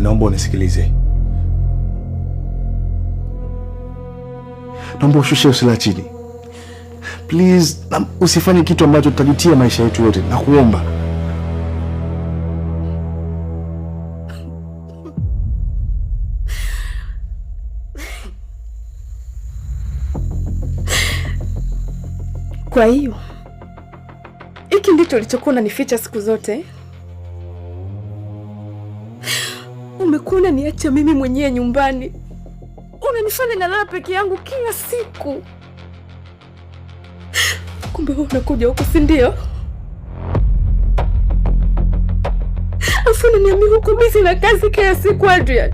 Tafadhali naomba unisikilize. Naomba ushushe usilaha chini. Please, usifanye kitu ambacho tutajutia maisha yetu yote. Nakuomba. Kwa hiyo hiki ndicho ulichokuwa unanificha siku zote? Umekuwa unaniacha mimi mwenyewe nyumbani, unanifanya nalala peke yangu kila siku. Kumbe wewe unakuja huku, si ndio? Afu unaniambia huko busy na kazi kila siku, Adrian.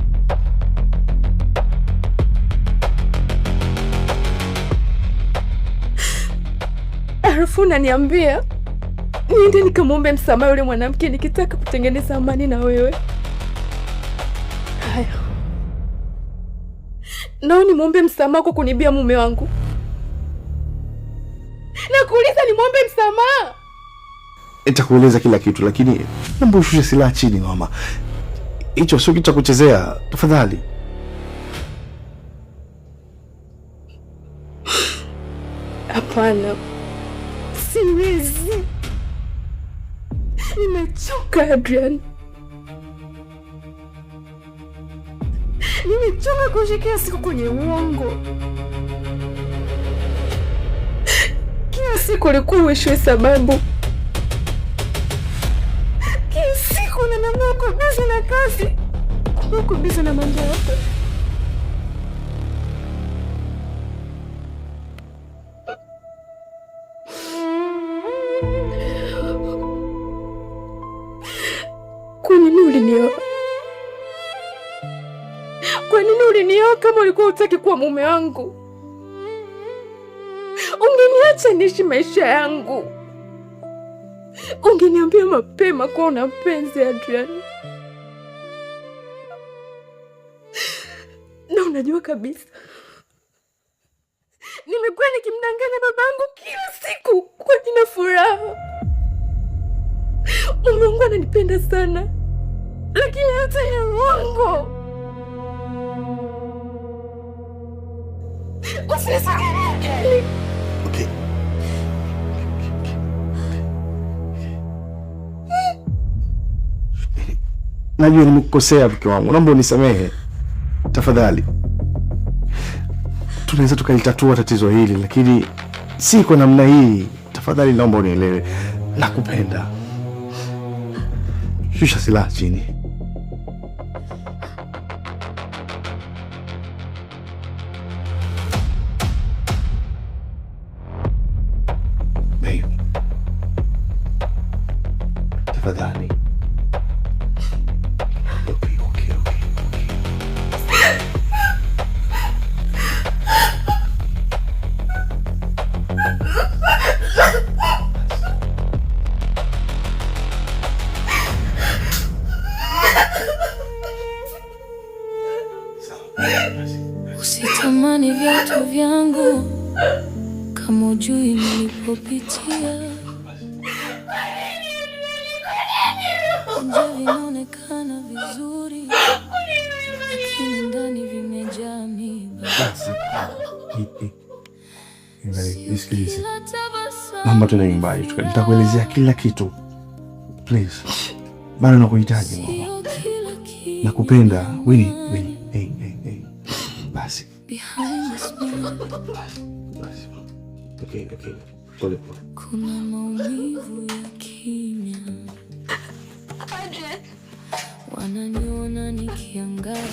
Alafu unaniambia niende nikamwombe msamaha yule mwanamke nikitaka kutengeneza amani na wewe. Haya, nao nimwombe msamaha kwa kunibia mume wangu? Nakuuliza nimwombe msamaha? Nitakueleza kila kitu, lakini naomba ushushe silaha chini mama. Hicho sio kitu cha kuchezea, tafadhali. Hapana, siwezi. Nimechoka Adrian. Nimechoka kushikia siku kwenye uongo. Kila siku ulikuwa uishwe sababu. Kila siku unaniambia uko busy na kazi, uko busy na mambo yako. Kwa nini ulinioa? Kwa nini ulinioa kama ulikuwa hutaki kuwa mume wangu? Ungeniacha niishi maisha yangu. Ungeniambia mapema kuwa una mpenzi, Adrian. Na unajua kabisa nimekuwa nikimdanganya babangu kila siku kwa nina furaha. Mume wangu ananipenda sana, lakini hata ni uongo. Okay. Najua nimekukosea mke wangu, naomba unisamehe tafadhali. Tunaweza tukalitatua tatizo hili, lakini si kwa namna hii. Tafadhali naomba unielewe, nakupenda. Shusha silaha chini. Babe, tafadhali. Okay. Usitamani viatu vyangu kama ujui nilipopitia. Nje vinaonekana vizuri, lakini ndani vimejaa miba. Nisikilize. Mama, tuna nyumbani. Nitakuelezea kila kitu. Please. Bado nakuhitaji mama. Nakupenda. Winnie. Hey. Basi. Okay. Pole. Kuna maumivu ya kimya. Wananiona nikiangaza.